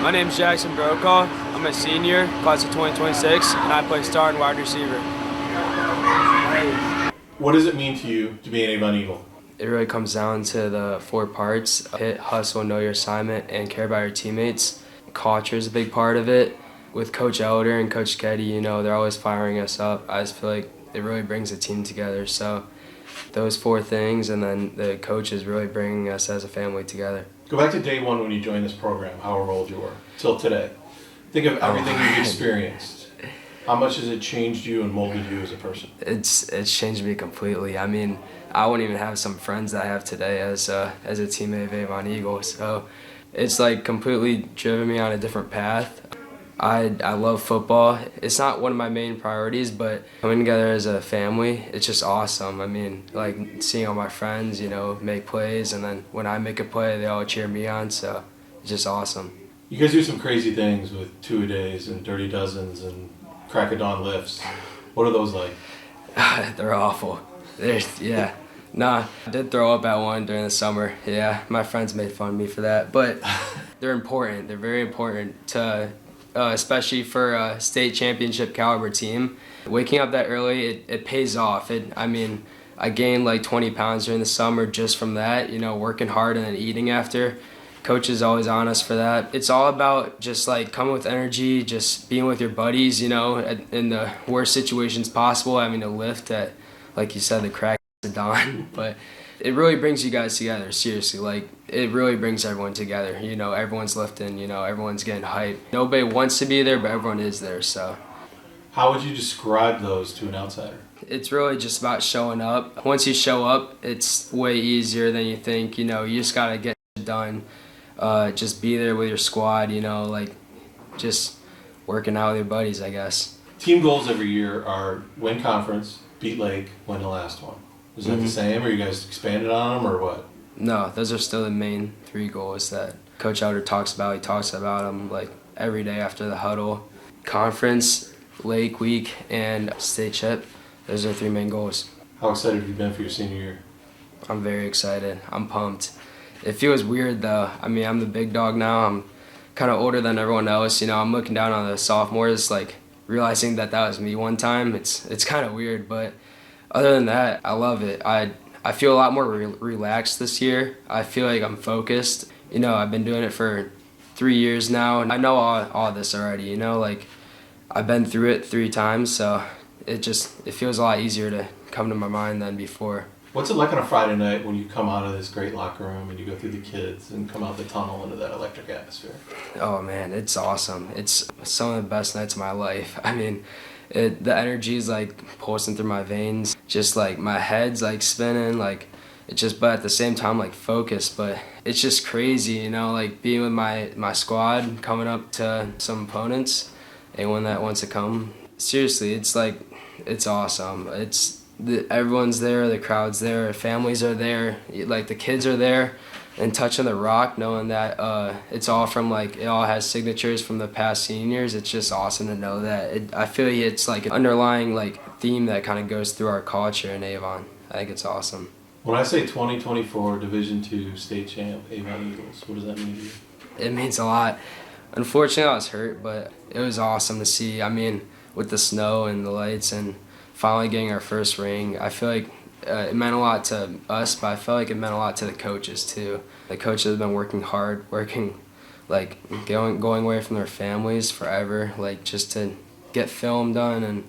My name is Jackson Brokaw. I'm a senior, class of 2026, and I play star and wide receiver. What does it mean to you to be an Avon Eagle? It really comes down to the 4 parts: hit, hustle, know your assignment, and care about your teammates. Culture is a big part of it. With Coach Elder and Coach Keddy, they're always firing us up. I just feel like it really brings the team together. So those 4 things, and then the coaches really bringing us as a family together. Go back to day one when you joined this program, however old you were, till today. Think of everything you've experienced. How much has it changed you and molded you as a person? It's changed me completely. I mean, I wouldn't even have some friends that I have today as a teammate of Avon Eagle. So it's like completely driven me on a different path. I love football. It's not one of my main priorities, but coming together as a family, it's just awesome. I mean, like seeing all my friends, make plays, and then when I make a play, they all cheer me on, so it's just awesome. You guys do some crazy things with two-a-days and dirty dozens and crack-a-dawn lifts. What are those like? They're awful. Yeah. Nah, I did throw up at one during the summer. Yeah, my friends made fun of me for that, but they're important. They're very important to especially for a state championship caliber team. Waking up that early, it pays off. I gained like 20 pounds during the summer just from that, working hard and then eating after. Coach is always on us for that. It's all about just like coming with energy, just being with your buddies, in the worst situations possible, having to lift at, like you said, the crack of dawn. But it really brings you guys together, seriously. Like, it really brings everyone together. Everyone's lifting, everyone's getting hyped. Nobody wants to be there, but everyone is there, so. How would you describe those to an outsider? It's really just about showing up. Once you show up, it's way easier than you think. You just got to get it done. Just be there with your squad, just working out with your buddies, I guess. Team goals every year are win conference, beat Lake, win the last one. Is that the same, or you guys expanded on them, or what? No, those are still the main 3 goals that Coach Elder talks about. He talks about them like every day after the huddle. Conference, Lake Week, and state chip. Those are 3 main goals. How excited have you been for your senior year? I'm very excited. I'm pumped. It feels weird though. I'm the big dog now. I'm kind of older than everyone else. I'm looking down on the sophomores, like realizing that was me one time. It's kind of weird, but other than that, I love it. I feel a lot more relaxed this year. I feel like I'm focused. I've been doing it for 3 years now, and I know all this already. I've been through it 3 times, so it feels a lot easier to come to my mind than before. What's it like on a Friday night when you come out of this great locker room and you go through the kids and come out the tunnel into that electric atmosphere? Oh man, it's awesome. It's some of the best nights of my life. The energy is like pulsing through my veins. Just like my head's like spinning, but at the same time like focused. But it's just crazy, like being with my squad, coming up to some opponents, anyone that wants to come. Seriously, it's awesome. Everyone's there, the crowd's there, families are there, like the kids are there, and touching the rock, knowing that it's all from it all has signatures from the past seniors. It's just awesome to know that. I feel like it's like an underlying theme that kind of goes through our culture in Avon. I think it's awesome. When I say 2024 Division II state champ Avon Eagles, what does that mean to you? It means a lot. Unfortunately, I was hurt, but it was awesome to see. With the snow and the lights and finally getting our first ring, I feel like it meant a lot to us, but I felt like it meant a lot to the coaches too. The coaches have been working hard, going away from their families forever, just to get film done and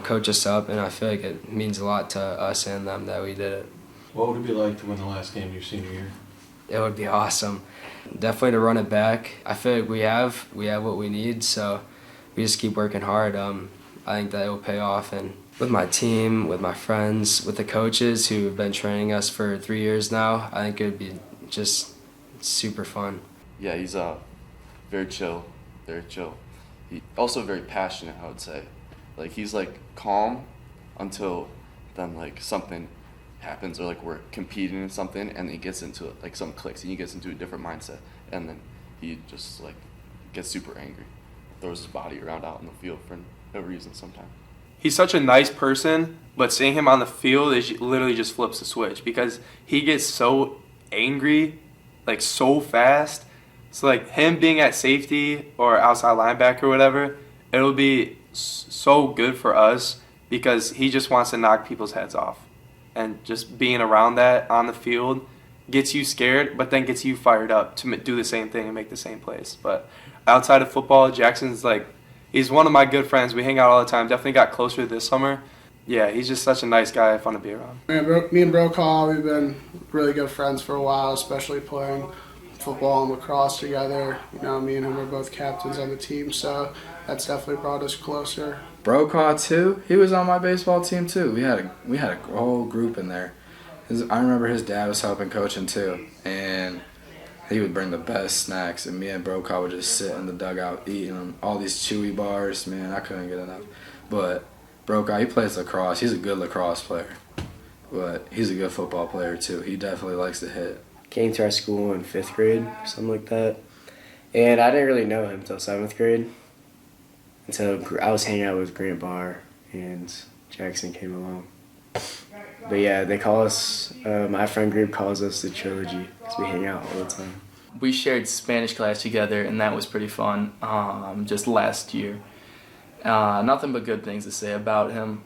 coach us up. And I feel like it means a lot to us and them that we did it. What would it be like to win the last game of your senior year? It would be awesome. Definitely to run it back. I feel like we have what we need, so we just keep working hard. I think that it will pay off, and with my team, with my friends, with the coaches who have been training us for 3 years now, I think it would be just super fun. Yeah, he's very chill, very chill. He also very passionate, I would say. He's calm until then something happens, or we're competing in something, and then he gets into it, something clicks and he gets into a different mindset, and then he just gets super angry, throws his body around out in the field for no reason sometimes. He's such a nice person, but seeing him on the field is literally just flips the switch, because he gets so angry, so fast, So like him being at safety or outside linebacker or whatever, it'll be so good for us because he just wants to knock people's heads off. And just being around that on the field gets you scared, but then gets you fired up to do the same thing and make the same plays. But outside of football, Jackson's like, he's one of my good friends. We hang out all the time. Definitely got closer this summer. Yeah, he's just such a nice guy, fun to be around. Me and Brokaw, we've been really good friends for a while, especially playing football and lacrosse together. You know, me and him are both captains on the team, so that's definitely brought us closer. Brokaw too. He was on my baseball team too. We had a whole group in there. I remember his dad was helping coaching too, and he would bring the best snacks, and me and Brokaw would just sit in the dugout eating them. All these chewy bars, man, I couldn't get enough. But Brokaw, he plays lacrosse. He's a good lacrosse player, but he's a good football player too. He definitely likes to hit. Came to our school in 5th grade, something like that, and I didn't really know him until 7th grade. And so I was hanging out with Grant Barr, and Jackson came along. But yeah, they call us, my friend group calls us the Trilogy, because we hang out all the time. We shared Spanish class together, and that was pretty fun just last year. Nothing but good things to say about him.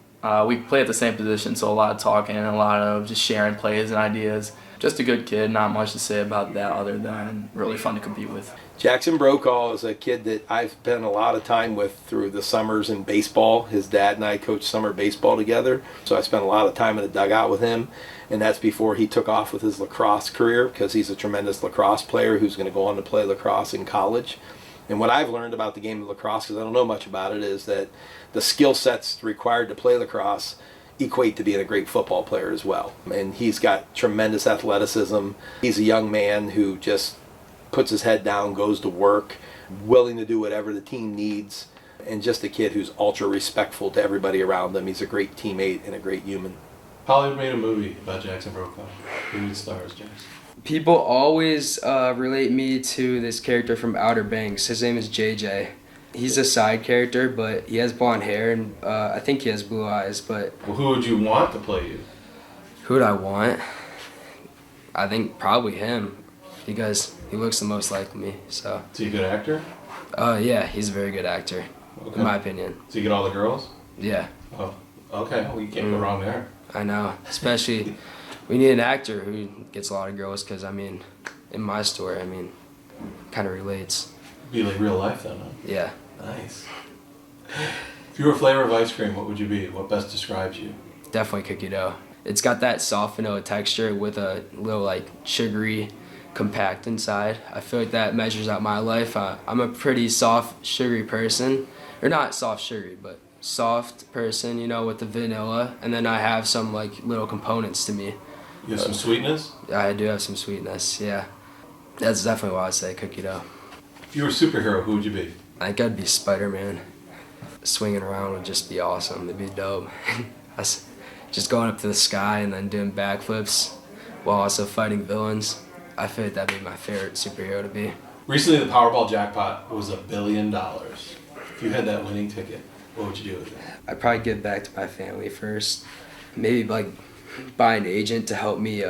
We play at the same position, so a lot of talking and a lot of just sharing plays and ideas. Just a good kid, not much to say about that other than really fun to compete with. Jackson Brokaw is a kid that I've spent a lot of time with through the summers in baseball. His dad and I coached summer baseball together, so I spent a lot of time in the dugout with him, and that's before he took off with his lacrosse career, because he's a tremendous lacrosse player who's going to go on to play lacrosse in college. And what I've learned about the game of lacrosse, because I don't know much about it, is that the skill sets required to play lacrosse equate to being a great football player as well. And he's got tremendous athleticism. He's a young man who just puts his head down, goes to work, willing to do whatever the team needs, and just a kid who's ultra respectful to everybody around him. He's a great teammate and a great human. Hollywood made a movie about Jackson Brokaw. Who would stars, Jackson? People always relate me to this character from Outer Banks. His name is JJ. He's a side character, but he has blonde hair, and I think he has blue eyes. But Well, who would you want to play you? who would I want? I think probably him, because he looks the most like me. So, Is he a good actor? yeah, he's a very good actor, Okay. in my opinion. Does he get all the girls? Yeah, Oh, okay. Well, you can't go wrong there. I know. Especially, we need an actor who gets a lot of girls, because, I mean, in my story, I mean, kind of relates. Be like real life then, huh? Yeah. Nice. If you were a flavor of ice cream, what would you be? What best describes you? Definitely cookie dough. It's got that soft vanilla texture with a little like sugary compact inside. I feel like that measures out my life. I'm a pretty soft sugary person, or not soft sugary, but soft person, you know, with the vanilla, and then I have some like little components to me. You have some sweetness? I do have some sweetness, yeah. That's definitely why I say cookie dough. If you were a superhero, who would you be? I think I'd be Spider-Man. Swinging around would just be awesome. It'd be dope. Us just going up to the sky and then doing backflips while also fighting villains. I feel like that'd be my favorite superhero to be. Recently, the Powerball jackpot was $1 billion. If you had that winning ticket, what would you do with it? I'd probably give back to my family first. Maybe like buy an agent to help me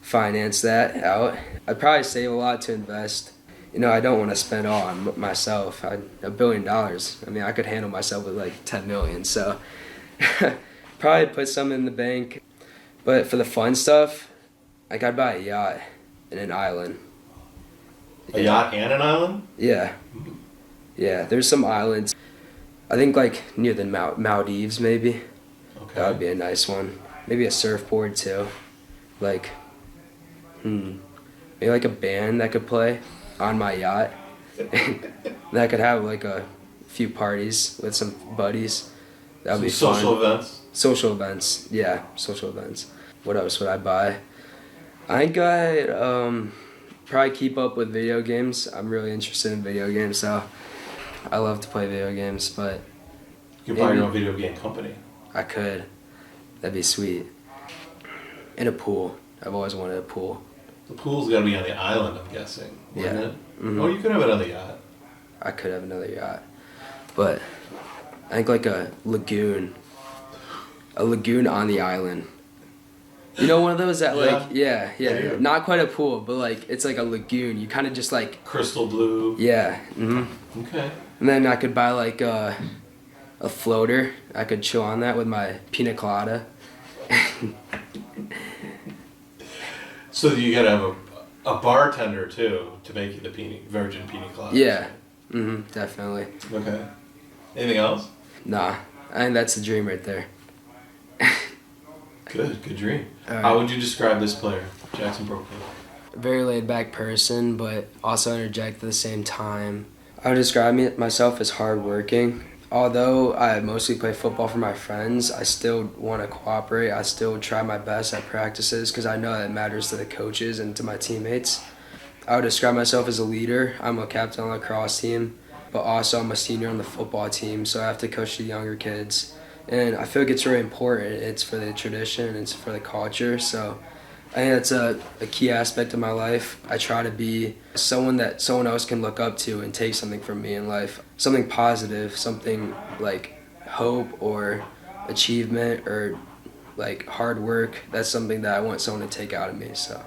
finance that out. I'd probably save a lot to invest. You know, I don't want to spend all on myself. $1 billion. I mean, I could handle myself with like 10 million. So probably put some in the bank. But for the fun stuff, like I'd buy a yacht and an island. A yacht and an island? Yeah. Yeah, there's some islands. I think like near the Maldives maybe. Okay. That would be a nice one. Maybe a surfboard too. Like, maybe like a band that could play on my yacht. That could have like a few parties with some buddies. That would be fun. Social events? Social events, yeah, social events. What else would I buy? I think I'd probably keep up with video games. I'm really interested in video games, so I love to play video games, but You could buy your own video game company. I could. That'd be sweet. And a pool. I've always wanted a pool. The pool's got to be on the island, I'm guessing. Wouldn't Yeah. it? Mhm. Oh, you could have it on the yacht. I could have another yacht. But I think like a lagoon. A lagoon on the island. You know, one of those that like, Yeah. Yeah. not quite a pool, but like it's like a lagoon. You kind of just like, Crystal blue. yeah. Okay. And then I could buy like a floater. I could chill on that with my pina colada. So you gotta have a bartender too to make you the virgin pina colada. Yeah. Definitely. Okay. Anything else? Nah, I think that's the dream right there. Good dream. All right. How would you describe this player, Jackson Brokaw? Very laid back person, but also energetic at the same time. I would describe myself as hardworking. Although I mostly play football for my friends, I still want to cooperate. I still try my best at practices because I know that matters to the coaches and to my teammates. I would describe myself as a leader. I'm a captain on the lacrosse team, but also I'm a senior on the football team, so I have to coach the younger kids. And I feel like it's really important. It's for the tradition, it's for the culture, so I think that's a key aspect of my life. I try to be someone that someone else can look up to and take something from me in life. Something positive, something like hope or achievement or like hard work. That's something that I want someone to take out of me, so.